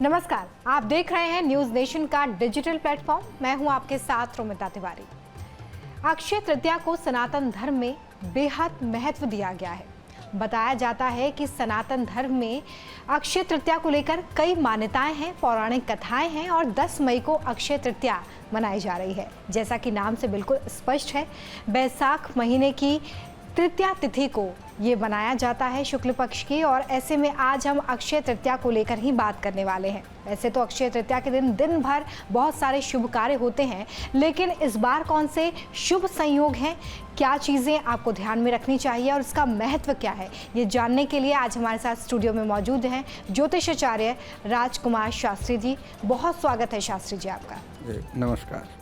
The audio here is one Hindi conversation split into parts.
नमस्कार, आप देख रहे हैं न्यूज नेशन का डिजिटल प्लेटफॉर्म। मैं हूं आपके साथ रोमिता तिवारी। अक्षय तृतीया को सनातन धर्म में बेहद महत्व दिया गया है। बताया जाता है कि सनातन धर्म में अक्षय तृतीया को लेकर कई मान्यताएं हैं, पौराणिक कथाएं हैं और 10 मई को अक्षय तृतीया मनाई जा रही है। जैसा कि नाम से बिल्कुल स्पष्ट है, बैसाख महीने की तृतीया तिथि को ये मनाया जाता है, शुक्ल पक्ष की। और ऐसे में आज हम अक्षय तृतीया को लेकर ही बात करने वाले हैं। वैसे तो अक्षय तृतीया के दिन भर बहुत सारे शुभ कार्य होते हैं, लेकिन इस बार कौन से शुभ संयोग हैं, क्या चीज़ें आपको ध्यान में रखनी चाहिए और इसका महत्व क्या है, ये जानने के लिए आज हमारे साथ स्टूडियो में मौजूद हैं ज्योतिषाचार्य राजकुमार शास्त्री जी। बहुत स्वागत है शास्त्री जी आपका। नमस्कार।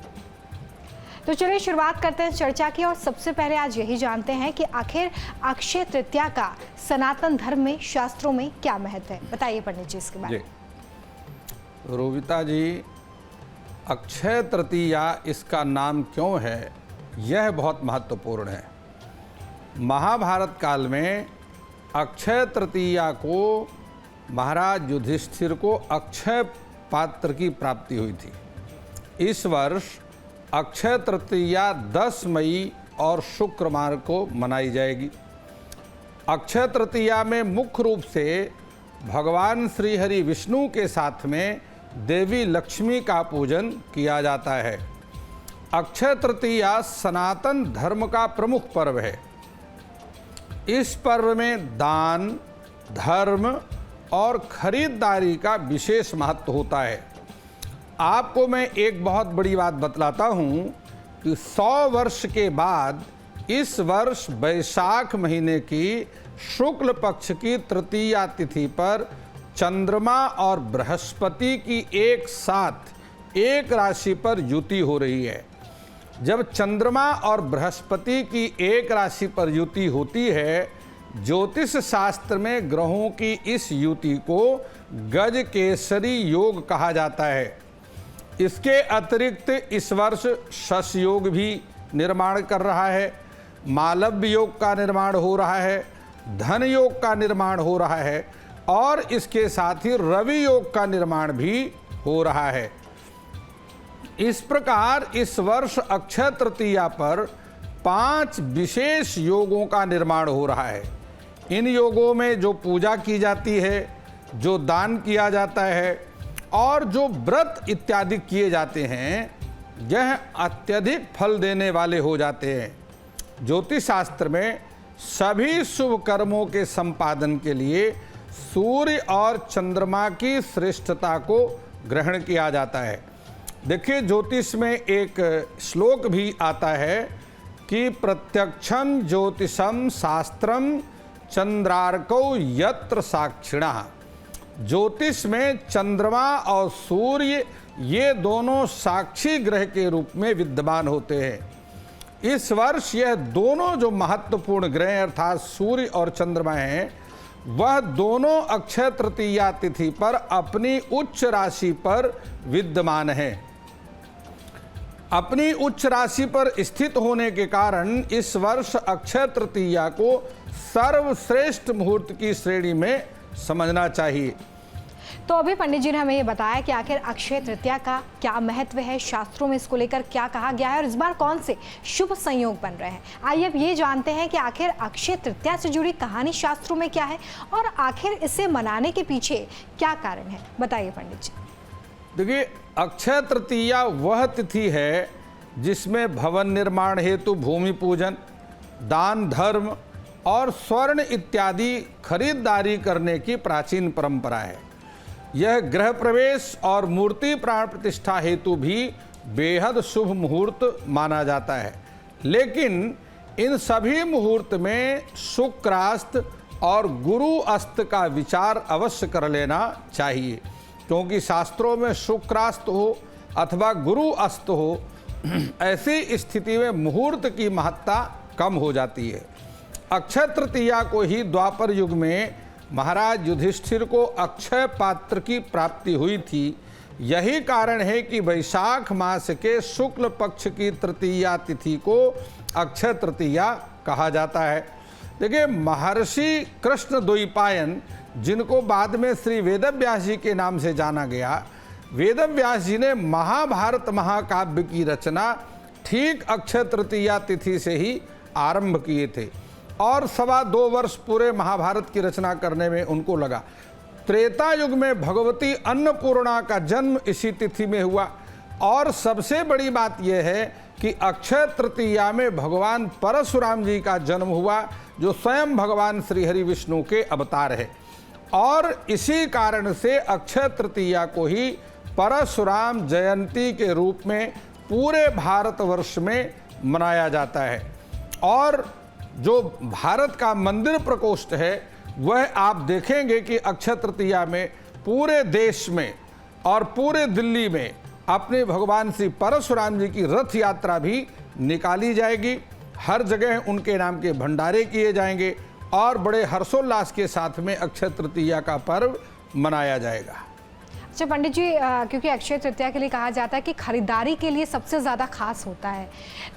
तो चलिए शुरुआत करते हैं चर्चा की, और सबसे पहले आज यही जानते हैं कि आखिर अक्षय तृतीया का सनातन धर्म में, शास्त्रों में क्या महत्व है। बताइए पंडित जी इसके बारे में। रोविता जी, अक्षय तृतीया इसका नाम क्यों है, यह बहुत महत्वपूर्ण है। महाभारत काल में अक्षय तृतीया को महाराज युधिष्ठिर को अक्षय पात्र की प्राप्ति हुई थी। इस वर्ष अक्षय तृतीया 10 मई और शुक्रवार को मनाई जाएगी। अक्षय तृतीया में मुख्य रूप से भगवान श्री हरि विष्णु के साथ में देवी लक्ष्मी का पूजन किया जाता है। अक्षय तृतीया सनातन धर्म का प्रमुख पर्व है। इस पर्व में दान, धर्म और खरीदारी का विशेष महत्व होता है। आपको मैं एक बहुत बड़ी बात बतलाता हूँ कि 100 वर्ष के बाद इस वर्ष बैसाख महीने की शुक्ल पक्ष की तृतीया तिथि पर चंद्रमा और बृहस्पति की एक साथ एक राशि पर युति हो रही है। जब चंद्रमा और बृहस्पति की एक राशि पर युति होती है, ज्योतिष शास्त्र में ग्रहों की इस युति को गज केसरी योग कहा जाता है। इसके अतिरिक्त इस वर्ष शश योग भी निर्माण कर रहा है, मालव्य योग का निर्माण हो रहा है, धन योग का निर्माण हो रहा है और इसके साथ ही रवि योग का निर्माण भी हो रहा है। इस प्रकार इस वर्ष अक्षय तृतीया पर 5 विशेष योगों का निर्माण हो रहा है। इन योगों में जो पूजा की जाती है, जो दान किया जाता है और जो व्रत इत्यादि किए जाते हैं, यह अत्यधिक फल देने वाले हो जाते हैं। ज्योतिष शास्त्र में सभी शुभ कर्मों के संपादन के लिए सूर्य और चंद्रमा की श्रेष्ठता को ग्रहण किया जाता है। देखिए, ज्योतिष में एक श्लोक भी आता है कि प्रत्यक्षम ज्योतिषम शास्त्रम चंद्रार्कौ यत्र साक्षिणः। ज्योतिष में चंद्रमा और सूर्य ये दोनों साक्षी ग्रह के रूप में विद्यमान होते हैं। इस वर्ष यह दोनों जो महत्वपूर्ण ग्रह अर्थात सूर्य और चंद्रमा हैं, वह दोनों अक्षय तृतीया तिथि पर अपनी उच्च राशि पर विद्यमान हैं। अपनी उच्च राशि पर स्थित होने के कारण इस वर्ष अक्षय तृतीया को सर्वश्रेष्ठ मुहूर्त की श्रेणी में समझना चाहिए। तो अभी पंडित जी ने हमें ये बताया कि आखिर अक्षय तृतीया का क्या महत्व है, शास्त्रों में इसको लेकर क्या कहा गया है और इस बार कौन से शुभ संयोग बन रहे हैं। आइए अब ये जानते हैं कि आखिर अक्षय तृतीया से जुड़ी कहानी शास्त्रों में क्या है और आखिर इसे मनाने के पीछे क्या कारण है। बताइए पंडित जी। देखिए, अक्षय तृतीया वह तिथि है जिसमें भवन निर्माण हेतु भूमि पूजन, दान, धर्म और स्वर्ण इत्यादि खरीदारी करने की प्राचीन परंपरा है। यह गृह प्रवेश और मूर्ति प्राण प्रतिष्ठा हेतु भी बेहद शुभ मुहूर्त माना जाता है। लेकिन इन सभी मुहूर्त में शुक्रास्त और गुरु अस्त का विचार अवश्य कर लेना चाहिए, क्योंकि शास्त्रों में शुक्रास्त हो अथवा गुरु अस्त हो, ऐसी स्थिति में मुहूर्त की महत्ता कम हो जाती है। अक्षय तृतीया को ही द्वापर युग में महाराज युधिष्ठिर को अक्षय पात्र की प्राप्ति हुई थी। यही कारण है कि वैशाख मास के शुक्ल पक्ष की तृतीया तिथि को अक्षय तृतीया कहा जाता है। देखिए, महर्षि कृष्ण द्वैपायन जिनको बाद में श्री वेदव्यास जी के नाम से जाना गया, वेदव्यास जी ने महाभारत महाकाव्य की रचना ठीक अक्षय तृतीया तिथि से ही आरंभ किए थे और 2.25 वर्ष पूरे महाभारत की रचना करने में उनको लगा। त्रेता युग में भगवती अन्नपूर्णा का जन्म इसी तिथि में हुआ और सबसे बड़ी बात यह है कि अक्षय तृतीया में भगवान परशुराम जी का जन्म हुआ, जो स्वयं भगवान श्री हरि विष्णु के अवतार है और इसी कारण से अक्षय तृतीया को ही परशुराम जयंती के रूप में पूरे भारतवर्ष में मनाया जाता है। और जो भारत का मंदिर प्रकोष्ठ है वह आप देखेंगे कि अक्षय तृतीया में पूरे देश में और पूरे दिल्ली में अपने भगवान श्री परशुराम जी की रथ यात्रा भी निकाली जाएगी। हर जगह उनके नाम के भंडारे किए जाएंगे और बड़े हर्षोल्लास के साथ में अक्षय तृतीया का पर्व मनाया जाएगा। अच्छा पंडित जी, क्योंकि अक्षय तृतीया के लिए कहा जाता है कि खरीदारी के लिए सबसे ज़्यादा खास होता है,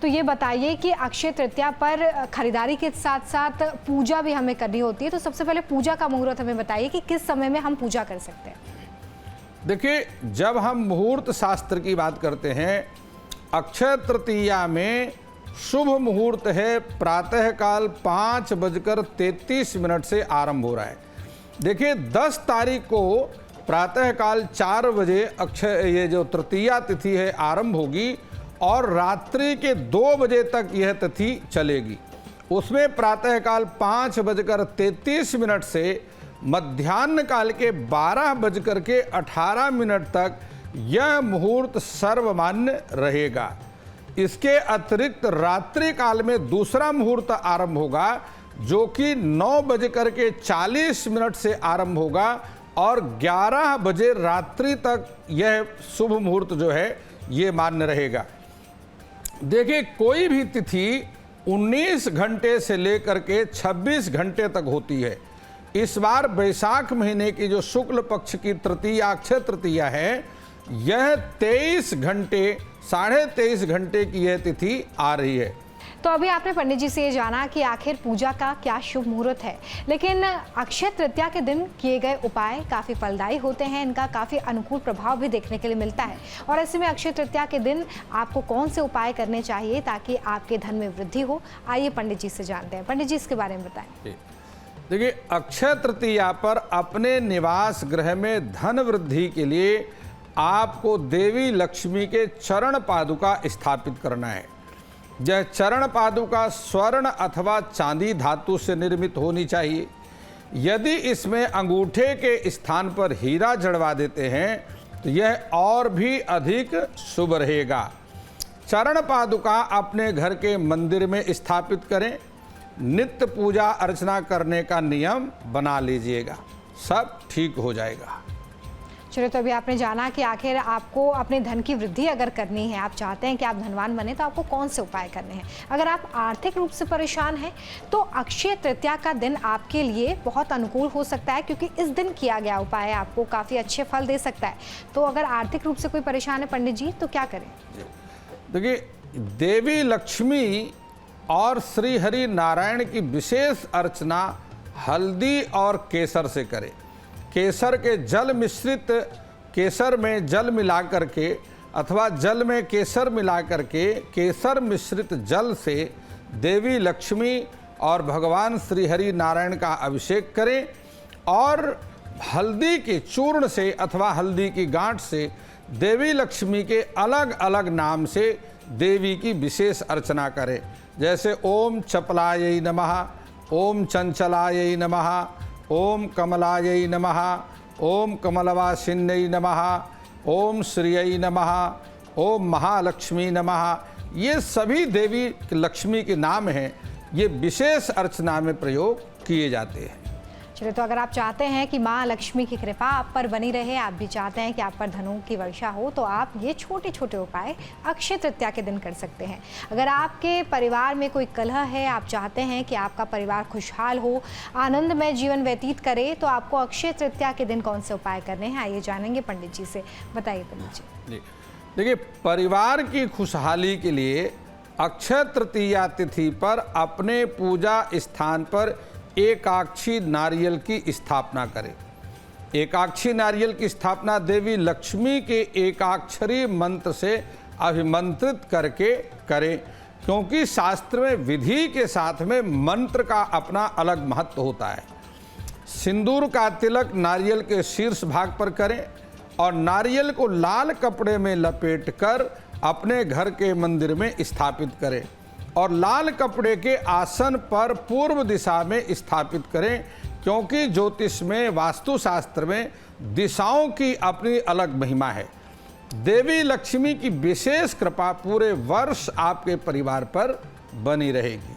तो ये बताइए कि अक्षय तृतीया पर खरीदारी के साथ साथ पूजा भी हमें करनी होती है, तो सबसे पहले पूजा का मुहूर्त हमें बताइए कि किस समय में हम पूजा कर सकते हैं। देखिए, जब हम मुहूर्त शास्त्र की बात करते हैं, अक्षय तृतीया में शुभ मुहूर्त है प्रातःकाल 5:33 से आरंभ हो रहा है। देखिए, 10 तारीख को प्रातःकाल 4 बजे ये जो तृतीया तिथि है आरंभ होगी और रात्रि के 2 बजे तक यह तिथि चलेगी। उसमें प्रातःकाल 5:33 से मध्याह्न काल के 12:18 तक यह मुहूर्त सर्वमान्य रहेगा। इसके अतिरिक्त रात्रि काल में दूसरा मुहूर्त आरंभ होगा जो कि 9:40 से आरंभ होगा और 11 बजे रात्रि तक यह शुभ मुहूर्त जो है ये मान्य रहेगा। देखिए, कोई भी तिथि 19 घंटे से लेकर के 26 घंटे तक होती है। इस बार बैसाख महीने की जो शुक्ल पक्ष की तृतीया अक्षय तृतीया है, यह 23 घंटे 23.5 घंटे की यह तिथि आ रही है। तो अभी आपने पंडित जी से ये जाना कि आखिर पूजा का क्या शुभ मुहूर्त है, लेकिन अक्षय तृतीया के दिन किए गए उपाय काफ़ी फलदायी होते हैं, इनका काफ़ी अनुकूल प्रभाव भी देखने के लिए मिलता है। और ऐसे में अक्षय तृतीया के दिन आपको कौन से उपाय करने चाहिए ताकि आपके धन में वृद्धि हो, आइए पंडित जी से जानते हैं। पंडित जी, इसके बारे में बताएं। देखिए, अक्षय तृतीया पर अपने निवास गृह में धन वृद्धि के लिए आपको देवी लक्ष्मी के चरण पादुका स्थापित करना है। यह चरण पादुका स्वर्ण अथवा चांदी धातु से निर्मित होनी चाहिए। यदि इसमें अंगूठे के स्थान पर हीरा जड़वा देते हैं तो यह और भी अधिक शुभ रहेगा। चरण पादुका अपने घर के मंदिर में स्थापित करें। नित्य पूजा अर्चना करने का नियम बना लीजिएगा, सब ठीक हो जाएगा। चलिए, तो अभी आपने जाना कि आखिर आपको अपने धन की वृद्धि अगर करनी है, आप चाहते हैं कि आप धनवान बने, तो आपको कौन से उपाय करने हैं। अगर आप आर्थिक रूप से परेशान हैं तो अक्षय तृतीया का दिन आपके लिए बहुत अनुकूल हो सकता है, क्योंकि इस दिन किया गया उपाय आपको काफ़ी अच्छे फल दे सकता है। तो अगर आर्थिक रूप से कोई परेशान है पंडित जी, तो क्या करें? देखिए, देवी लक्ष्मी और श्री हरि नारायण की विशेष अर्चना हल्दी और केसर से करें। केसर के जल मिश्रित, केसर में जल मिला करके अथवा जल में केसर मिला करके केसर मिश्रित जल से देवी लक्ष्मी और भगवान श्री हरि नारायण का अभिषेक करें और हल्दी के चूर्ण से अथवा हल्दी की गांठ से देवी लक्ष्मी के अलग अलग नाम से देवी की विशेष अर्चना करें। जैसे ओम चपलायै नमः, ओम चंचलायै नमः, ओम कमलायै नमः, ओम कमलवासिन्यै नमः, ओम श्रियै नमः, ओम महालक्ष्मी नमः। ये सभी देवी लक्ष्मी के नाम हैं, ये विशेष अर्चना में प्रयोग किए जाते हैं। चलिए, तो अगर आप चाहते हैं कि माँ लक्ष्मी की कृपा आप पर बनी रहे, आप भी चाहते हैं कि आप पर धनों की वर्षा हो, तो आप ये छोटे छोटे उपाय अक्षय तृतीया के दिन कर सकते हैं। अगर आपके परिवार में कोई कलह है, आप चाहते हैं कि आपका परिवार खुशहाल हो, आनंदमय जीवन व्यतीत करे, तो आपको अक्षय तृतीया के दिन कौन से उपाय करने हैं, आइए जानेंगे पंडित जी से। बताइए पंडित जी। देखिए, परिवार की खुशहाली के लिए अक्षय तृतीया तिथि पर अपने पूजा स्थान पर एकाक्षी नारियल की स्थापना करें। एकाक्षी नारियल की स्थापना देवी लक्ष्मी के एकाक्षरी मंत्र से अभिमंत्रित करके करें, क्योंकि शास्त्र में विधि के साथ में मंत्र का अपना अलग महत्व होता है। सिंदूर का तिलक नारियल के शीर्ष भाग पर करें और नारियल को लाल कपड़े में लपेटकर अपने घर के मंदिर में स्थापित करें और लाल कपड़े के आसन पर पूर्व दिशा में स्थापित करें, क्योंकि ज्योतिष में, वास्तुशास्त्र में दिशाओं की अपनी अलग महिमा है। देवी लक्ष्मी की विशेष कृपा पूरे वर्ष आपके परिवार पर बनी रहेगी।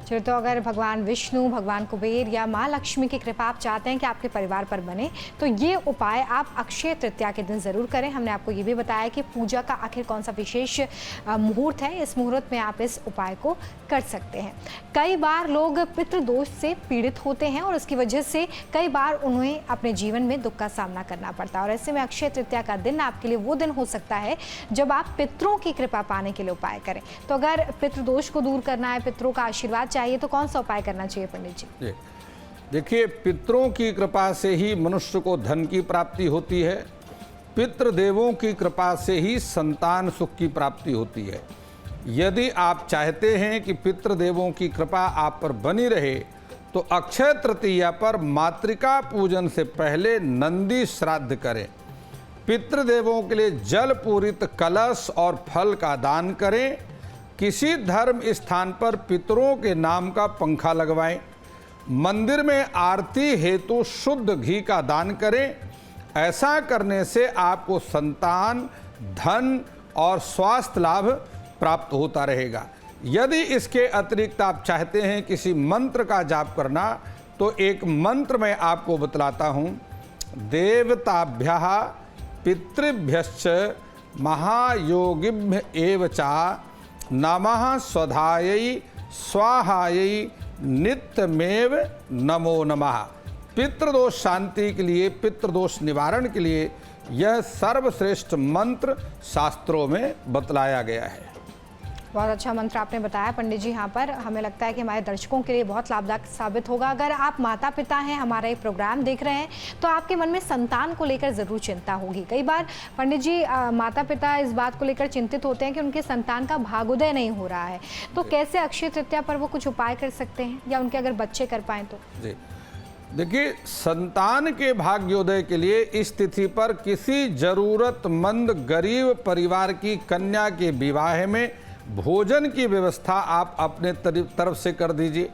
चलिए, तो अगर भगवान विष्णु, भगवान कुबेर या माँ लक्ष्मी की कृपा आप चाहते हैं कि आपके परिवार पर बने, तो ये उपाय आप अक्षय तृतीया के दिन ज़रूर करें। हमने आपको ये भी बताया कि पूजा का आखिर कौन सा विशेष मुहूर्त है, इस मुहूर्त में आप इस उपाय को कर सकते हैं। कई बार लोग पितृदोष से पीड़ित होते हैं और उसकी वजह से कई बार उन्हें अपने जीवन में दुख का सामना करना पड़ता है, और ऐसे में अक्षय तृतीया का दिन आपके लिए वो दिन हो सकता है जब आप पितरों की कृपा पाने के लिए उपाय करें। तो अगर पितृदोष को दूर करना है, पितरों का आशीर्वाद चाहिए, तो कौन सा उपाय करना चाहिए पंडित जी? देखिए, पितरों की कृपा से ही मनुष्य को धन की प्राप्ति होती है। पितृदेवों की कृपा से ही संतान सुख की प्राप्ति होती है। यदि आप चाहते हैं कि पितृदेवों की कृपा आप पर बनी रहे, तो अक्षय तृतीया पर मातृका पूजन से पहले नंदी श्राद्ध करें। पितृदेवों के लिए जल पूरित कलश और फल का दान करें। किसी धर्म स्थान पर पितरों के नाम का पंखा लगवाएं। मंदिर में आरती हेतु शुद्ध घी का दान करें। ऐसा करने से आपको संतान, धन और स्वास्थ्य लाभ प्राप्त होता रहेगा। यदि इसके अतिरिक्त आप चाहते हैं किसी मंत्र का जाप करना, तो एक मंत्र मैं आपको बतलाता हूँ। देवताभ्यः पितृभ्यश्च महायोगिभ्य एव च नमः स्वधायै स्वाहायै नित्यमेव नमो नमः। पितृदोष शांति के लिए, पितृदोष निवारण के लिए यह सर्वश्रेष्ठ मंत्र शास्त्रों में बतलाया गया है। बहुत अच्छा मंत्र आपने बताया पंडित जी। यहाँ पर हमें लगता है कि हमारे दर्शकों के लिए बहुत लाभदायक साबित होगा। अगर आप माता पिता हैं, हमारा ये प्रोग्राम देख रहे हैं, तो आपके मन में संतान को लेकर ज़रूर चिंता होगी। कई बार पंडित जी, माता पिता इस बात को लेकर चिंतित होते हैं कि उनके संतान का भाग्योदय नहीं हो रहा है, तो कैसे अक्षय तृतीया पर वो कुछ उपाय कर सकते हैं, या उनके अगर बच्चे कर पाएँ तो? जी देखिए, संतान के भाग्योदय के लिए इस तिथि पर किसी जरूरतमंद गरीब परिवार की कन्या के विवाह में भोजन की व्यवस्था आप अपने तरफ से कर दीजिए,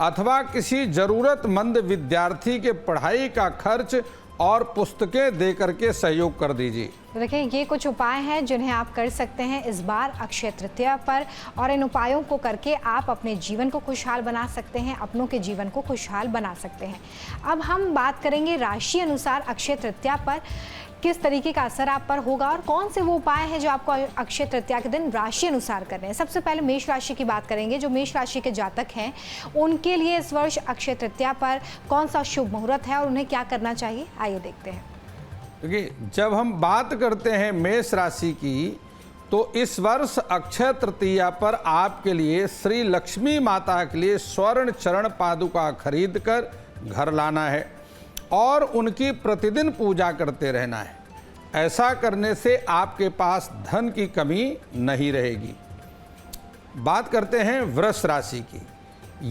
अथवा किसी जरूरतमंद विद्यार्थी के पढ़ाई का खर्च और पुस्तकें दे करके सहयोग कर दीजिए। तो देखिए, ये कुछ उपाय हैं जिन्हें आप कर सकते हैं इस बार अक्षय तृतीया पर, और इन उपायों को करके आप अपने जीवन को खुशहाल बना सकते हैं, अपनों के जीवन को खुशहाल बना सकते हैं। अब हम बात करेंगे राशि अनुसार अक्षय तृतीया पर किस तरीके का असर आप पर होगा और कौन से वो उपाय हैं जो आपको अक्षय तृतीया के दिन राशि अनुसार करने हैं। सबसे पहले मेष राशि की बात करेंगे। जो मेष राशि के जातक हैं, उनके लिए इस वर्ष अक्षय तृतीया पर कौन सा शुभ मुहूर्त है और उन्हें क्या करना चाहिए, आइए देखते हैं। देखिए, जब हम बात करते हैं मेष राशि की, तो इस वर्ष अक्षय तृतीया पर आपके लिए श्री लक्ष्मी माता के लिए स्वर्ण चरण पादुका खरीद कर घर लाना है और उनकी प्रतिदिन पूजा करते रहना है। ऐसा करने से आपके पास धन की कमी नहीं रहेगी। बात करते हैं वृष राशि की।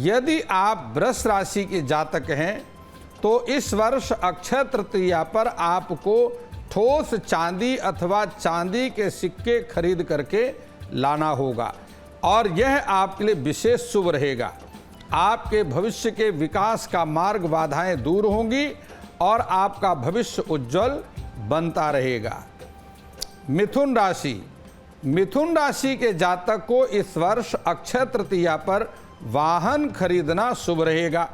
यदि आप वृष राशि के जातक हैं, तो इस वर्ष अक्षय तृतीया पर आपको ठोस चांदी अथवा चांदी के सिक्के खरीद करके लाना होगा, और यह आपके लिए विशेष शुभ रहेगा। आपके भविष्य के विकास का मार्ग बाधाएं दूर होंगी और आपका भविष्य उज्जवल बनता रहेगा। मिथुन राशि। मिथुन राशि के जातक को इस वर्ष अक्षय तृतीया पर वाहन खरीदना शुभ रहेगा।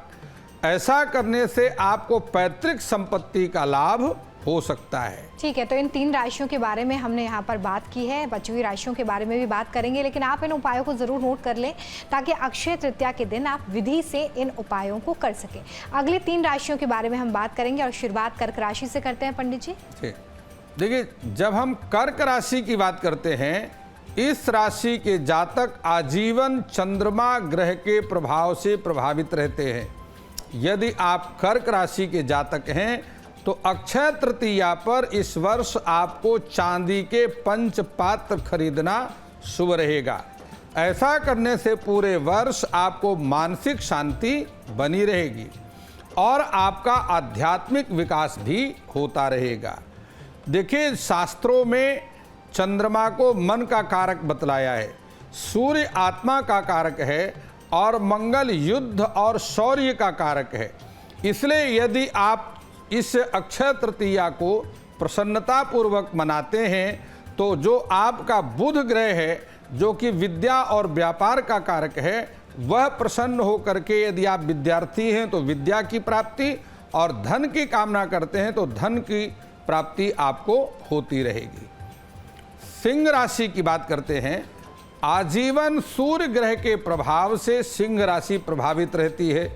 ऐसा करने से आपको पैतृक संपत्ति का लाभ हो सकता है। ठीक है, तो इन 3 राशियों के बारे में हमने यहाँ पर बात की है। बची हुई राशियों के बारे में भी बात करेंगे, लेकिन आप इन उपायों को ज़रूर नोट कर लें ताकि अक्षय तृतीया के दिन आप विधि से इन उपायों को कर सकें। अगली 3 राशियों के बारे में हम बात करेंगे और शुरुआत कर्क राशि से करते हैं पंडित जी। देखिए, जब हम कर्क राशि की बात करते हैं, इस राशि के जातक आजीवन चंद्रमा ग्रह के प्रभाव से प्रभावित रहते हैं। यदि आप कर्क राशि के जातक हैं तो अक्षय तृतीया पर इस वर्ष आपको चांदी के पंचपात्र खरीदना शुभ रहेगा। ऐसा करने से पूरे वर्ष आपको मानसिक शांति बनी रहेगी और आपका आध्यात्मिक विकास भी होता रहेगा। देखिए, शास्त्रों में चंद्रमा को मन का कारक बतलाया है, सूर्य आत्मा का कारक है और मंगल युद्ध और शौर्य का कारक है। इसलिए यदि आप इस अक्षय तृतीया को प्रसन्नतापूर्वक मनाते हैं तो जो आपका बुध ग्रह है, जो कि विद्या और व्यापार का कारक है, वह प्रसन्न होकर के, यदि आप विद्यार्थी हैं तो विद्या की प्राप्ति और धन की कामना करते हैं तो धन की प्राप्ति आपको होती रहेगी। सिंह राशि की बात करते हैं। आजीवन सूर्य ग्रह के प्रभाव से सिंह राशि प्रभावित रहती है।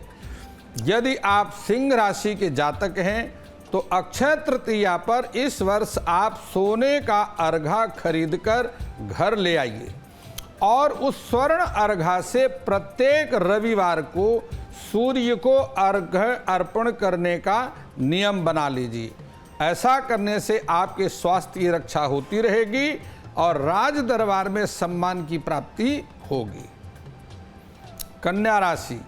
यदि आप सिंह राशि के जातक हैं तो अक्षय तृतीया पर इस वर्ष आप सोने का अर्घा खरीदकर घर ले आइए और उस स्वर्ण अर्घा से प्रत्येक रविवार को सूर्य को अर्घ्य अर्पण करने का नियम बना लीजिए। ऐसा करने से आपके स्वास्थ्य की रक्षा होती रहेगी और राज दरबार में सम्मान की प्राप्ति होगी। कन्या राशि,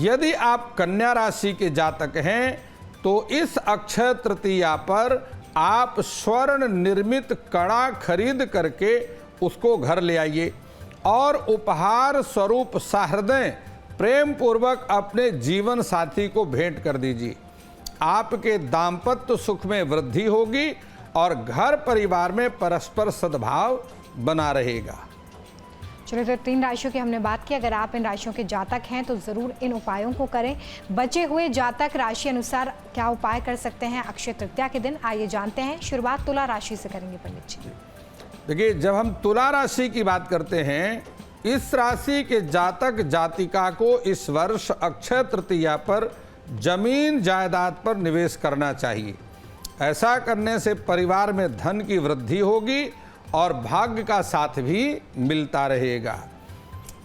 यदि आप कन्या राशि के जातक हैं तो इस अक्षय तृतीया पर आप स्वर्ण निर्मित कड़ा खरीद करके उसको घर ले आइए और उपहार स्वरूप सहृदय प्रेम पूर्वक अपने जीवन साथी को भेंट कर दीजिए। आपके दाम्पत्य सुख में वृद्धि होगी और घर परिवार में परस्पर सद्भाव बना रहेगा। चलिए, तो 3 राशियों की हमने बात की। अगर आप इन राशियों के जातक हैं तो ज़रूर इन उपायों को करें। बचे हुए जातक राशि अनुसार क्या उपाय कर सकते हैं अक्षय तृतीया के दिन, आइए जानते हैं। शुरुआत तुला राशि से करेंगे पंडित जी। देखिए, जब हम तुला राशि की बात करते हैं, इस राशि के जातक जातिका को इस वर्ष अक्षय तृतीया पर जमीन जायदाद पर निवेश करना चाहिए। ऐसा करने से परिवार में धन की वृद्धि होगी और भाग्य का साथ भी मिलता रहेगा।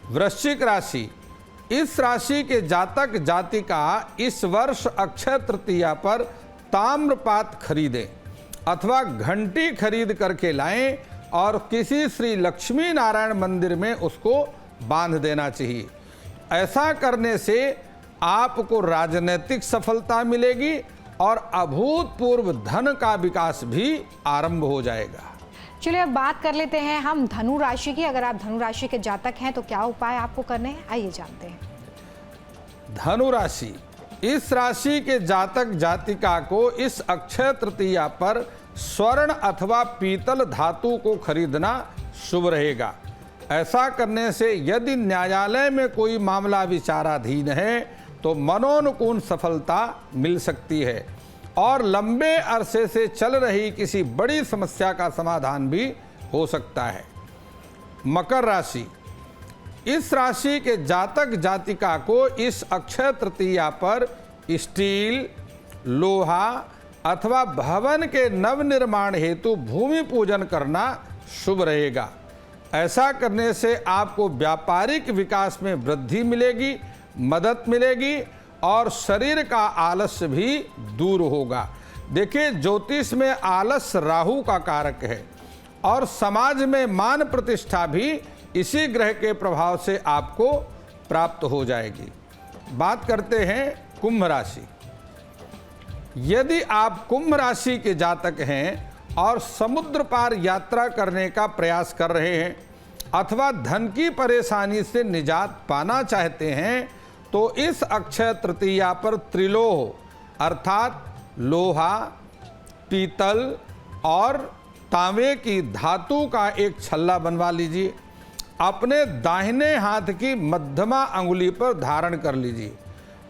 वृश्चिक राशि, इस राशि के जातक जातिका इस वर्ष अक्षय तृतीया पर ताम्रपात खरीदें अथवा घंटी खरीद करके लाएं और किसी श्री लक्ष्मी नारायण मंदिर में उसको बांध देना चाहिए। ऐसा करने से आपको राजनीतिक सफलता मिलेगी और अभूतपूर्व धन का विकास भी आरंभ हो जाएगा। चलिए, अब बात कर लेते हैं हम धनु राशि की। अगर आप धनु राशि के जातक हैं तो क्या उपाय आपको करने हैं, आइए जानते हैं। धनु राशि, इस राशि के जातक जातिका को इस अक्षय तृतीया पर स्वर्ण अथवा पीतल धातु को खरीदना शुभ रहेगा। ऐसा करने से यदि न्यायालय में कोई मामला विचाराधीन है तो मनोनुकूल सफलता मिल सकती है और लंबे अरसे से चल रही किसी बड़ी समस्या का समाधान भी हो सकता है। मकर राशि, इस राशि के जातक जातिका को इस अक्षय तृतीया पर स्टील, लोहा अथवा भवन के नवनिर्माण हेतु भूमि पूजन करना शुभ रहेगा। ऐसा करने से आपको व्यापारिक विकास में वृद्धि मिलेगी, मदद मिलेगी और शरीर का आलस्य भी दूर होगा। देखिए, ज्योतिष में आलस्य राहु का कारक है और समाज में मान प्रतिष्ठा भी इसी ग्रह के प्रभाव से आपको प्राप्त हो जाएगी। बात करते हैं कुंभ राशि। यदि आप कुंभ राशि के जातक हैं और समुद्र पार यात्रा करने का प्रयास कर रहे हैं अथवा धन की परेशानी से निजात पाना चाहते हैं तो इस अक्षय तृतीया पर त्रिलोह अर्थात लोहा, पीतल और तांबे की धातु का एक छल्ला बनवा लीजिए। अपने दाहिने हाथ की मध्यमा अंगुली पर धारण कर लीजिए।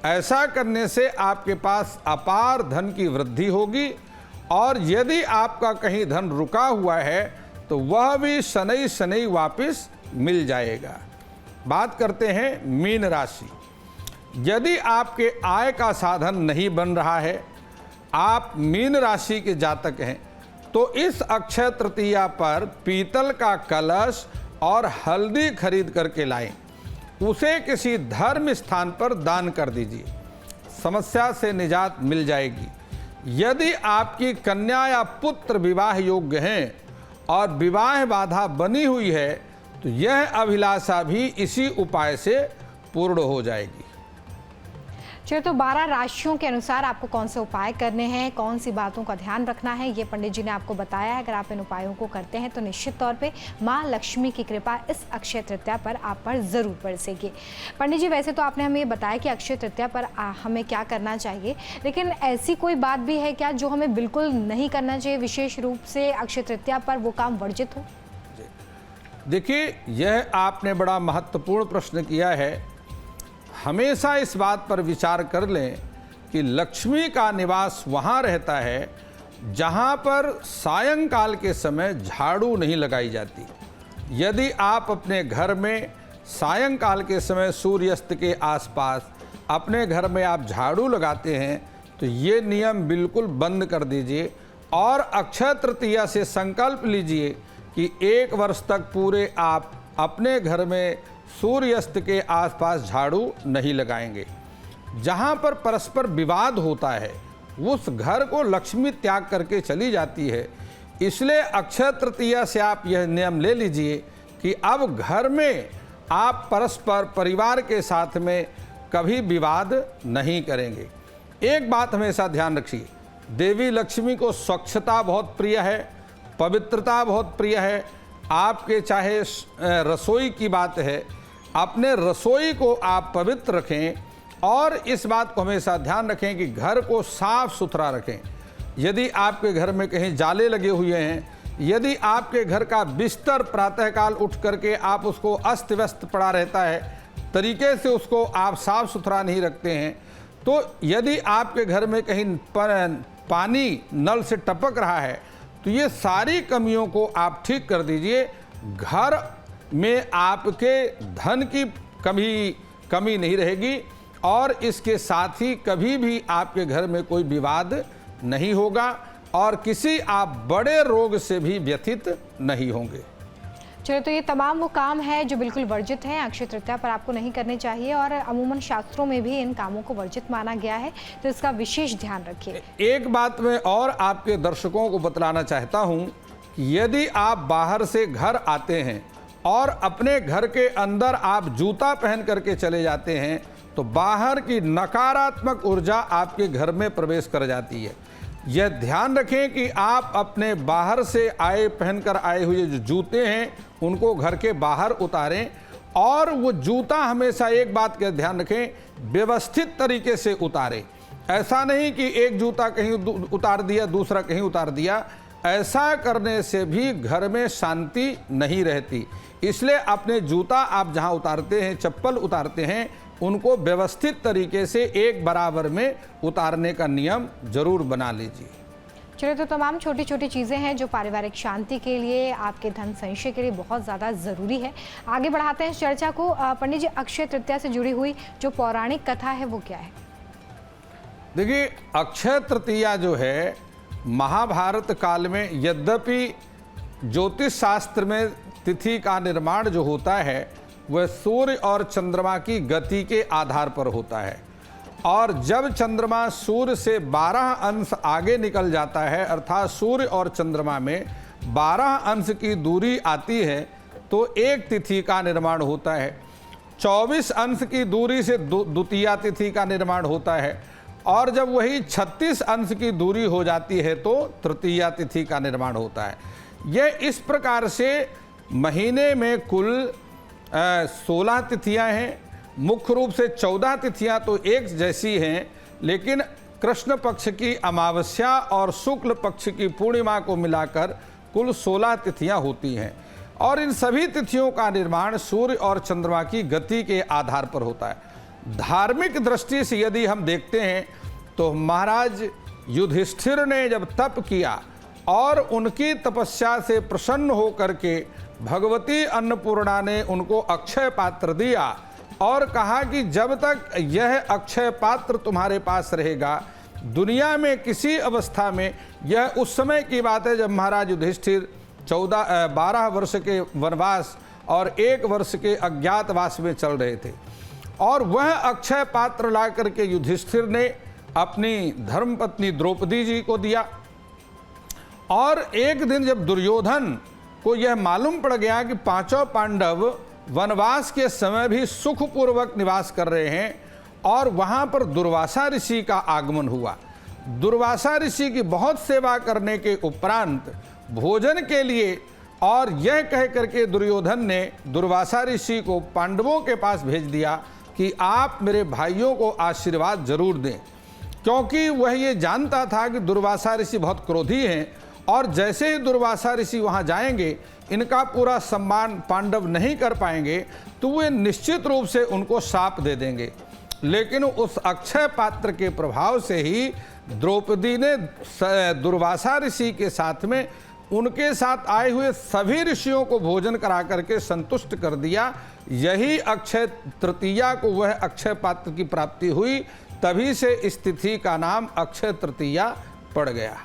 ऐसा करने से आपके पास अपार धन की वृद्धि होगी और यदि आपका कहीं धन रुका हुआ है तो वह भी शनै शनै वापस मिल जाएगा। बात करते हैं मीन राशि। यदि आपके आय का साधन नहीं बन रहा है, आप मीन राशि के जातक हैं, तो इस अक्षय तृतीया पर पीतल का कलश और हल्दी खरीद करके लाएं। उसे किसी धर्म स्थान पर दान कर दीजिए। समस्या से निजात मिल जाएगी। यदि आपकी कन्या या पुत्र विवाह योग्य हैं और विवाह बाधा बनी हुई है तो यह अभिलाषा भी इसी उपाय से पूर्ण हो जाएगी। चलिए, तो 12 राशियों के अनुसार आपको कौन से उपाय करने हैं, कौन सी बातों का ध्यान रखना है, ये पंडित जी ने आपको बताया है। अगर आप इन उपायों को करते हैं तो निश्चित तौर पे माँ लक्ष्मी की कृपा इस अक्षय तृतीया पर आप पर ज़रूर बरसेगी। पंडित जी, वैसे तो आपने हमें ये बताया कि अक्षय तृतीया पर हमें क्या करना चाहिए, लेकिन ऐसी कोई बात भी है क्या जो हमें बिल्कुल नहीं करना चाहिए, विशेष रूप से अक्षय तृतीया पर वो काम वर्जित हो? देखिए, यह आपने बड़ा महत्वपूर्ण प्रश्न किया है। हमेशा इस बात पर विचार कर लें कि लक्ष्मी का निवास वहाँ रहता है जहाँ पर सायंकाल के समय झाड़ू नहीं लगाई जाती। यदि आप अपने घर में सायंकाल के समय सूर्यास्त के आसपास अपने घर में आप झाड़ू लगाते हैं तो ये नियम बिल्कुल बंद कर दीजिए और अक्षय तृतीया से संकल्प लीजिए कि 1 वर्ष तक पूरे आप अपने घर में सूर्यास्त के आसपास झाड़ू नहीं लगाएंगे। जहाँ पर परस्पर विवाद होता है उस घर को लक्ष्मी त्याग करके चली जाती है। इसलिए अक्षय तृतीया से आप यह नियम ले लीजिए कि अब घर में आप परस्पर परिवार के साथ में कभी विवाद नहीं करेंगे। एक बात हमेशा ध्यान रखिए, देवी लक्ष्मी को स्वच्छता बहुत प्रिय है, पवित्रता बहुत प्रिय है। आपके चाहे रसोई की बात है, अपने रसोई को आप पवित्र रखें और इस बात को हमेशा ध्यान रखें कि घर को साफ सुथरा रखें। यदि आपके घर में कहीं जाले लगे हुए हैं, यदि आपके घर का बिस्तर प्रातःकाल उठ करके आप उसको अस्त व्यस्त पड़ा रहता है, तरीके से उसको आप साफ सुथरा नहीं रखते हैं, तो यदि आपके घर में कहीं पानी नल से टपक रहा है तो ये सारी कमियों को आप ठीक कर दीजिए। घर में आपके धन की कमी नहीं रहेगी और इसके साथ ही कभी भी आपके घर में कोई विवाद नहीं होगा और किसी आप बड़े रोग से भी व्यथित नहीं होंगे। चलिए, तो ये तमाम वो काम है जो बिल्कुल वर्जित हैं, अक्षय तृतीया पर आपको नहीं करने चाहिए और अमूमन शास्त्रों में भी इन कामों को वर्जित माना गया है, तो इसका विशेष ध्यान रखिए। एक बात मैं और आपके दर्शकों को बतलाना चाहता हूँ कि यदि आप बाहर से घर आते हैं और अपने घर के अंदर आप जूता पहन करके चले जाते हैं तो बाहर की नकारात्मक ऊर्जा आपके घर में प्रवेश कर जाती है। यह ध्यान रखें कि आप अपने बाहर से पहनकर आए हुए जो जूते हैं उनको घर के बाहर उतारें और वो जूता हमेशा एक बात का ध्यान रखें, व्यवस्थित तरीके से उतारें। ऐसा नहीं कि एक जूता कहीं उतार दिया दूसरा कहीं उतार दिया, ऐसा करने से भी घर में शांति नहीं रहती। इसलिए अपने जूता आप जहां उतारते हैं, चप्पल उतारते हैं, उनको व्यवस्थित तरीके से एक बराबर में उतारने का नियम जरूर बना लीजिए। चलिए, तो तमाम छोटी छोटी चीज़ें हैं जो पारिवारिक शांति के लिए, आपके धन संचय के लिए बहुत ज़्यादा ज़रूरी है। आगे बढ़ाते हैं इस चर्चा को। पंडित जी, अक्षय तृतीया से जुड़ी हुई जो पौराणिक कथा है वो क्या है? देखिए, अक्षय तृतीया जो है महाभारत काल में, यद्यपि ज्योतिष शास्त्र में तिथि का निर्माण जो होता है वह सूर्य और चंद्रमा की गति के आधार पर होता है और जब चंद्रमा सूर्य से 12 अंश आगे निकल जाता है, अर्थात सूर्य और चंद्रमा में 12 अंश की दूरी आती है तो एक तिथि का निर्माण होता है। 24 अंश की दूरी से द्वितीया तिथि का निर्माण होता है और जब वही 36 अंश की दूरी हो जाती है तो तृतीया तिथि का निर्माण होता है। यह इस प्रकार से महीने में कुल 16 तिथियां हैं। मुख्य रूप से 14 तिथियां तो एक जैसी हैं, लेकिन कृष्ण पक्ष की अमावस्या और शुक्ल पक्ष की पूर्णिमा को मिलाकर कुल 16 तिथियां होती हैं और इन सभी तिथियों का निर्माण सूर्य और चंद्रमा की गति के आधार पर होता है। धार्मिक दृष्टि से यदि हम देखते हैं तो महाराज युधिष्ठिर ने जब तप किया और उनकी तपस्या से प्रसन्न होकर के भगवती अन्नपूर्णा ने उनको अक्षय पात्र दिया और कहा कि जब तक यह अक्षय पात्र तुम्हारे पास रहेगा, दुनिया में किसी अवस्था में, यह उस समय की बात है जब महाराज युधिष्ठिर 12 वर्ष के वनवास और 1 वर्ष के अज्ञातवास में चल रहे थे और वह अक्षय पात्र ला करके युधिष्ठिर ने अपनी धर्मपत्नी द्रौपदी जी को दिया। और एक दिन जब दुर्योधन को यह मालूम पड़ गया कि पांचों पांडव वनवास के समय भी सुखपूर्वक निवास कर रहे हैं और वहां पर दुर्वासा ऋषि का आगमन हुआ। दुर्वासा ऋषि की बहुत सेवा करने के उपरांत भोजन के लिए और यह कह करके दुर्योधन ने दुर्वासा ऋषि को पांडवों के पास भेज दिया कि आप मेरे भाइयों को आशीर्वाद जरूर दें, क्योंकि वह ये जानता था कि दुर्वासा ऋषि बहुत क्रोधी हैं और जैसे ही दुर्वासा ऋषि वहाँ जाएंगे इनका पूरा सम्मान पांडव नहीं कर पाएंगे तो वे निश्चित रूप से उनको शाप दे देंगे। लेकिन उस अक्षय पात्र के प्रभाव से ही द्रौपदी ने दुर्वासा ऋषि के साथ में उनके साथ आए हुए सभी ऋषियों को भोजन करा करके संतुष्ट कर दिया। यही अक्षय तृतीया को वह अक्षय पात्र की प्राप्ति हुई, तभी से इस तिथि का नाम अक्षय तृतीया पड़ गया।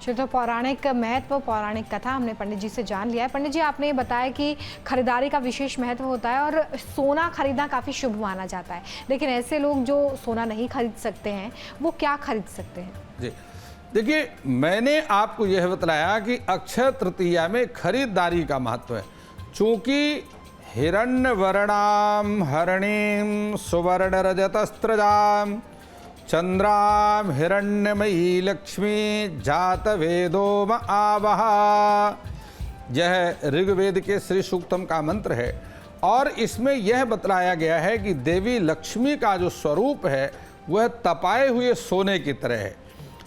तो पौराणिक महत्व, पौराणिक कथा हमने पंडित जी से जान लिया है। पंडित जी, आपने ये बताया कि खरीदारी का विशेष महत्व होता है और सोना खरीदना काफ़ी शुभ माना जाता है, लेकिन ऐसे लोग जो सोना नहीं खरीद सकते हैं वो क्या खरीद सकते हैं? जी देखिए, मैंने आपको यह बतलाया कि अक्षय तृतीया में खरीदारी का महत्व है। चूँकि हिरण्य वर्णाम हरणीम सुवर्ण रजतस्त्रजाम चंद्राम हिरण्यमयी लक्ष्मी जात वेदोम आवहा, यह ऋग्वेद के श्री सूक्तम का मंत्र है और इसमें यह बतलाया गया है कि देवी लक्ष्मी का जो स्वरूप है वह तपाए हुए सोने की तरह है।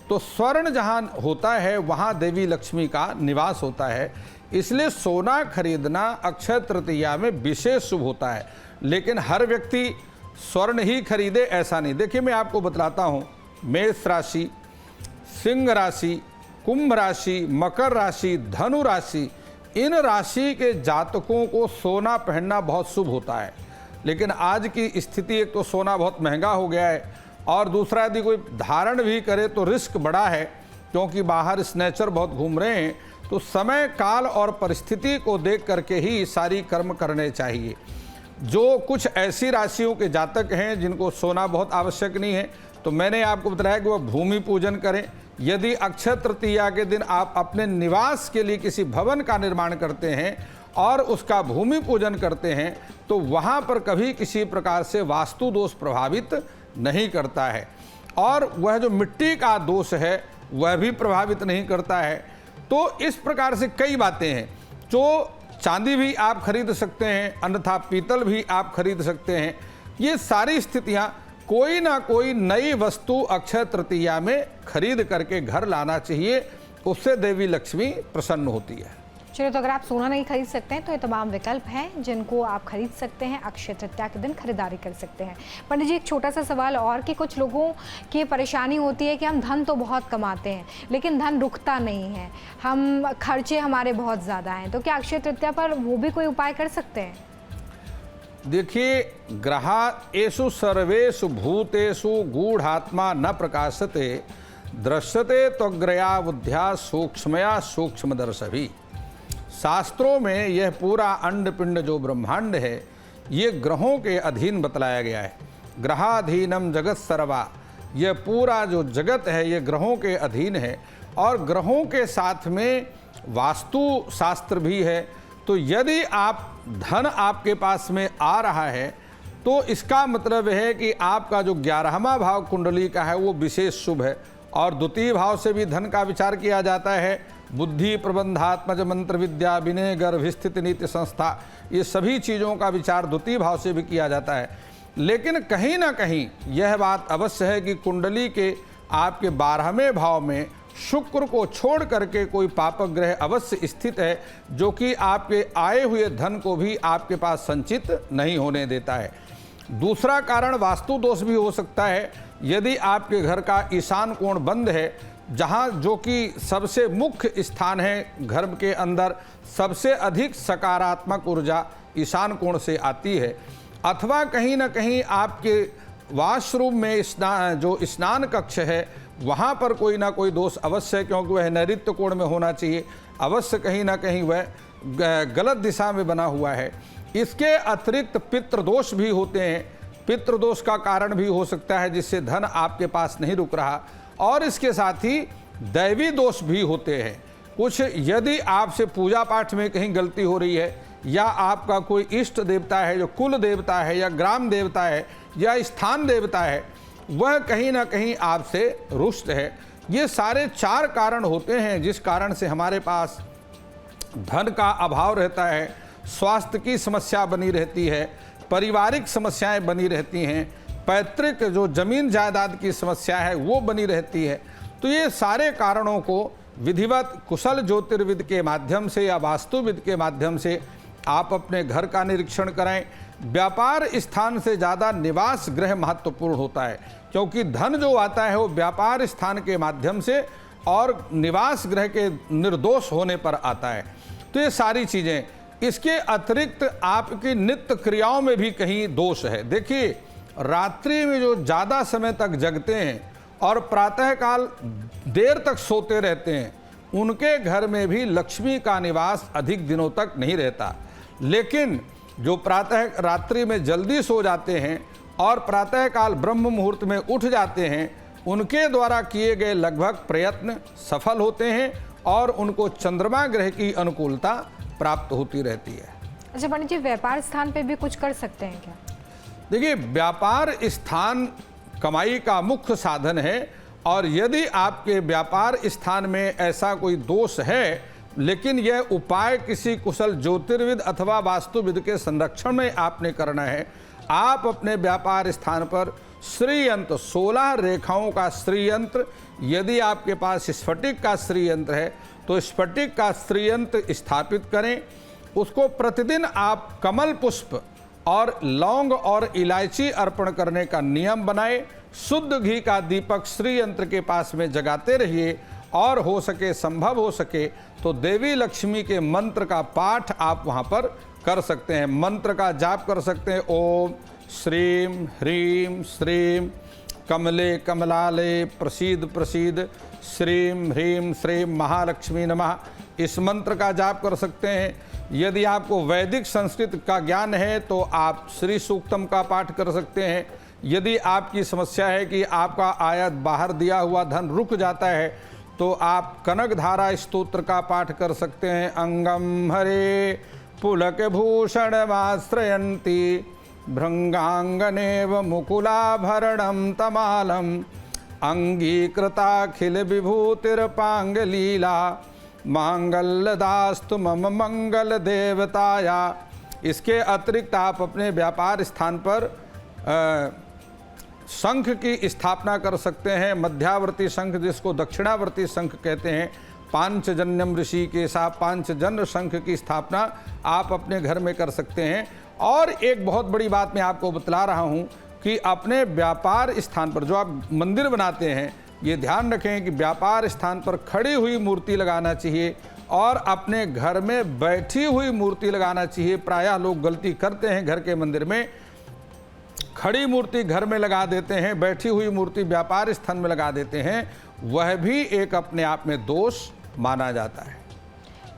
तो स्वर्ण जहाँ होता है वहाँ देवी लक्ष्मी का निवास होता है, इसलिए सोना खरीदना अक्षय तृतीया में विशेष शुभ होता है। लेकिन हर व्यक्ति स्वर्ण ही खरीदे ऐसा नहीं। देखिए, मैं आपको बतलाता हूँ, मेष राशि, सिंह राशि, कुंभ राशि, मकर राशि, धनु राशि, इन राशि के जातकों को सोना पहनना बहुत शुभ होता है। लेकिन आज की स्थिति, एक तो सोना बहुत महंगा हो गया है और दूसरा यदि कोई धारण भी करे तो रिस्क बड़ा है, क्योंकि बाहर स्नैचर बहुत घूम रहे हैं। तो समय काल और परिस्थिति को देख करके ही सारी कर्म करने चाहिए। जो कुछ ऐसी राशियों के जातक हैं जिनको सोना बहुत आवश्यक नहीं है, तो मैंने आपको बताया कि वह भूमि पूजन करें। यदि अक्षय तृतीया के दिन आप अपने निवास के लिए किसी भवन का निर्माण करते हैं और उसका भूमि पूजन करते हैं तो वहाँ पर कभी किसी प्रकार से वास्तु दोष प्रभावित नहीं करता है और वह जो मिट्टी का दोष है वह भी प्रभावित नहीं करता है। तो इस प्रकार से कई बातें हैं। जो चांदी भी आप खरीद सकते हैं, अन्यथा पीतल भी आप खरीद सकते हैं। ये सारी स्थितियां, कोई ना कोई नई वस्तु अक्षय तृतीया में खरीद करके घर लाना चाहिए, उससे देवी लक्ष्मी प्रसन्न होती है। चलिए, तो अगर आप सोना नहीं खरीद सकते हैं तो ये तमाम विकल्प हैं जिनको आप खरीद सकते हैं, अक्षय तृतीया के दिन खरीदारी कर सकते हैं। पंडित जी, एक छोटा सा सवाल और कि कुछ लोगों की परेशानी होती है कि हम धन तो बहुत कमाते हैं लेकिन धन रुकता नहीं है, हम खर्चे हमारे बहुत ज़्यादा हैं, तो क्या अक्षय तृतीया पर वो भी कोई उपाय कर सकते हैं? देखिए, ग्रहाएषु सर्वेषु भूतेषु गूढ़ात्मा न प्रकाशते दृश्यते त्वग्रया बुद्ध्या सूक्ष्मया सूक्ष्मदर्शभी। शास्त्रों में यह पूरा अंड पिंड जो ब्रह्मांड है ये ग्रहों के अधीन बतलाया गया है। ग्रहाधीनम जगत सर्वा, यह पूरा जो जगत है ये ग्रहों के अधीन है और ग्रहों के साथ में वास्तु शास्त्र भी है। तो यदि आप धन आपके पास में आ रहा है तो इसका मतलब है कि आपका जो 11वां भाव कुंडली का है वो विशेष शुभ है और द्वितीय भाव से भी धन का विचार किया जाता है। बुद्धि, प्रबंधात्मज, मंत्र विद्या, विनय, गर्भ, स्थित, नीति, संस्था, ये सभी चीज़ों का विचार द्वितीय भाव से भी किया जाता है। लेकिन कहीं ना कहीं यह बात अवश्य है कि कुंडली के आपके 12वें भाव में शुक्र को छोड़ करके कोई पापक ग्रह अवश्य स्थित है जो कि आपके आए हुए धन को भी आपके पास संचित नहीं होने देता है। दूसरा कारण वास्तु दोष भी हो सकता है। यदि आपके घर का ईशान कोण बंद है, जहाँ जो कि सबसे मुख्य स्थान है घर के अंदर, सबसे अधिक सकारात्मक ऊर्जा ईशान कोण से आती है, अथवा कहीं ना कहीं आपके वाशरूम में जो स्नान कक्ष है वहाँ पर कोई ना कोई दोष अवश्य है, क्योंकि वह नैऋत्य कोण में होना चाहिए, अवश्य कहीं ना कहीं वह गलत दिशा में बना हुआ है। इसके अतिरिक्त पितृदोष भी होते हैं। पितृदोष का कारण भी हो सकता है जिससे धन आपके पास नहीं रुक रहा, और इसके साथ ही दैवी दोष भी होते हैं। कुछ यदि आपसे पूजा पाठ में कहीं गलती हो रही है, या आपका कोई इष्ट देवता है जो कुल देवता है या ग्राम देवता है या स्थान देवता है, वह कहीं ना कहीं आपसे रुष्ट है, ये सारे 4 कारण होते हैं जिस कारण से हमारे पास धन का अभाव रहता है, स्वास्थ्य की समस्या बनी रहती है, पारिवारिक समस्याएं बनी रहती हैं, पैतृक जो जमीन जायदाद की समस्या है वो बनी रहती है। तो ये सारे कारणों को विधिवत कुशल ज्योतिर्विद के माध्यम से या वास्तुविद के माध्यम से आप अपने घर का निरीक्षण करें। व्यापार स्थान से ज़्यादा निवास गृह महत्वपूर्ण होता है, क्योंकि धन जो आता है वो व्यापार स्थान के माध्यम से और निवास गृह के निर्दोष होने पर आता है। तो ये सारी चीज़ें, इसके अतिरिक्त आपकी नित्य क्रियाओं में भी कहीं दोष है। देखिए, रात्रि में जो ज़्यादा समय तक जगते हैं और प्रातःकाल देर तक सोते रहते हैं, उनके घर में भी लक्ष्मी का निवास अधिक दिनों तक नहीं रहता। लेकिन जो प्रातः रात्रि में जल्दी सो जाते हैं और प्रातःकाल ब्रह्म मुहूर्त में उठ जाते हैं, उनके द्वारा किए गए लगभग प्रयत्न सफल होते हैं और उनको चंद्रमा ग्रह की अनुकूलता प्राप्त होती रहती है। अच्छा पंडित जी, व्यापार स्थान पे भी कुछ कर सकते हैं क्या? देखिए, व्यापार स्थान कमाई का मुख्य साधन है, और यदि आपके व्यापार स्थान में ऐसा कोई दोष है, लेकिन यह उपाय किसी कुशल ज्योतिर्विद अथवा वास्तुविद के संरक्षण में आपने करना है। आप अपने व्यापार स्थान पर श्री यंत्र 16 रेखाओं का श्री यंत्र, यदि आपके पास स्फटिक का श्री यंत्र है तो स्फटिक का श्री यंत्र स्थापित करें। उसको प्रतिदिन आप कमल पुष्प और लौंग और इलायची अर्पण करने का नियम बनाएं। शुद्ध घी का दीपक श्री यंत्र के पास में जगाते रहिए, और हो सके, संभव हो सके तो देवी लक्ष्मी के मंत्र का पाठ आप वहाँ पर कर सकते हैं। मंत्र का जाप कर सकते हैं। ओम श्रीम ह्रीम श्रीम कमले कमलाले प्रसीद प्रसीद श्रीम ह्रीम श्रीम महालक्ष्मी नमः, इस मंत्र का जाप कर सकते हैं। यदि आपको वैदिक संस्कृत का ज्ञान है तो आप श्री सूक्तम का पाठ कर सकते हैं। यदि आपकी समस्या है कि आपका आयत बाहर दिया हुआ धन रुक जाता है तो आप कनक धारा स्तोत्र का पाठ कर सकते हैं। अंगम हरे पुलक भूषण माश्रयन्ति भृंगांगनेव मुकुलाभरणम तमालम अंगीकृताखिल विभूतिर्पांगलीला मांगल्यदास्तु मम मंगल देवताया। इसके अतिरिक्त आप अपने व्यापार स्थान पर शंख की स्थापना कर सकते हैं। मध्यावर्ती शंख, जिसको दक्षिणावर्ती शंख कहते हैं, पांचजन्यम ऋषि के साथ पांचजन्य शंख की स्थापना आप अपने घर में कर सकते हैं। और एक बहुत बड़ी बात मैं आपको बतला रहा हूं कि अपने व्यापार स्थान पर जो आप मंदिर बनाते हैं, ये ध्यान रखें कि व्यापार स्थान पर खड़ी हुई मूर्ति लगाना चाहिए और अपने घर में बैठी हुई मूर्ति लगाना चाहिए। प्रायः लोग गलती करते हैं, घर के मंदिर में खड़ी मूर्ति घर में लगा देते हैं, बैठी हुई मूर्ति व्यापार स्थान में लगा देते हैं, वह भी एक अपने आप में दोष माना जाता है।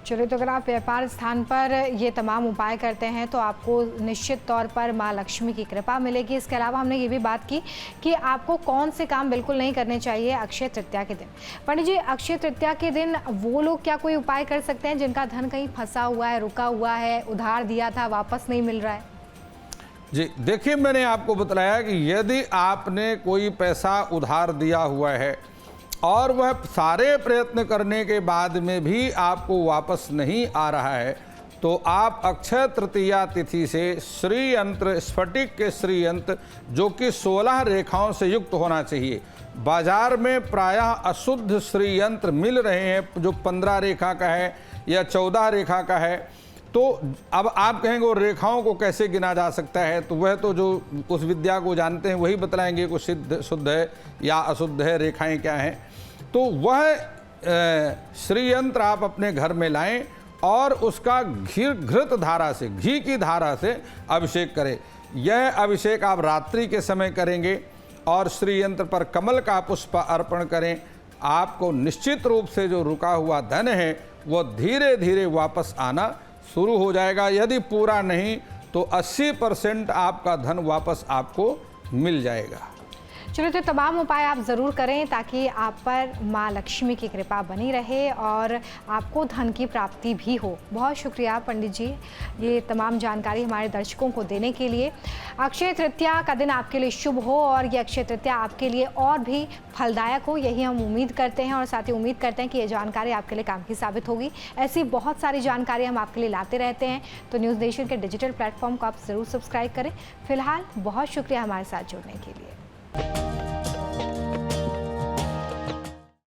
चलिए, तो अगर आप व्यापार स्थान पर ये तमाम उपाय करते हैं तो आपको निश्चित तौर पर माँ लक्ष्मी की कृपा मिलेगी। इसके अलावा हमने ये भी बात की कि आपको कौन से काम बिल्कुल नहीं करने चाहिए अक्षय तृतीया के दिन। पंडित जी, अक्षय तृतीया के दिन वो लोग क्या कोई उपाय कर सकते हैं जिनका धन कहीं फंसा हुआ है, रुका हुआ है, उधार दिया था वापस नहीं मिल रहा है? जी देखिए, मैंने आपको बताया कि यदि आपने कोई पैसा उधार दिया हुआ है और वह सारे प्रयत्न करने के बाद में भी आपको वापस नहीं आ रहा है, तो आप अक्षय तृतीया तिथि से श्री यंत्र, स्फटिक के श्री यंत्र जो कि 16 रेखाओं से युक्त होना चाहिए। बाजार में प्रायः अशुद्ध श्री यंत्र मिल रहे हैं जो 15 रेखा का है या 14 रेखा का है। तो अब आप कहेंगे वो रेखाओं को कैसे गिना जा सकता है, तो वह तो जो उस विद्या को जानते हैं वही बतलाएंगे कि सिद्ध शुद्ध है या अशुद्ध है, रेखाएं क्या हैं। तो वह श्री यंत्र आप अपने घर में लाएं और उसका घृत धारा से, घी की धारा से अभिषेक करें। यह अभिषेक आप रात्रि के समय करेंगे और श्री यंत्र पर कमल का पुष्प अर्पण करें। आपको निश्चित रूप से जो रुका हुआ धन है वो धीरे धीरे वापस आना शुरू हो जाएगा। यदि पूरा नहीं तो 80% आपका धन वापस आपको मिल जाएगा। चलिए, तो तमाम उपाय आप ज़रूर करें ताकि आप पर माँ लक्ष्मी की कृपा बनी रहे और आपको धन की प्राप्ति भी हो। बहुत शुक्रिया पंडित जी, ये तमाम जानकारी हमारे दर्शकों को देने के लिए। अक्षय तृतीया का दिन आपके लिए शुभ हो और ये अक्षय तृतीया आपके लिए और भी फलदायक हो, यही हम उम्मीद करते हैं और साथ ही उम्मीद करते हैं कि ये जानकारी आपके लिए काम की साबित होगी। ऐसी बहुत सारी जानकारी हम आपके लिए लाते रहते हैं, तो न्यूज़ नेशन के डिजिटल प्लेटफॉर्म को आप ज़रूर सब्सक्राइब करें। फिलहाल बहुत शुक्रिया हमारे साथ जुड़ने के लिए।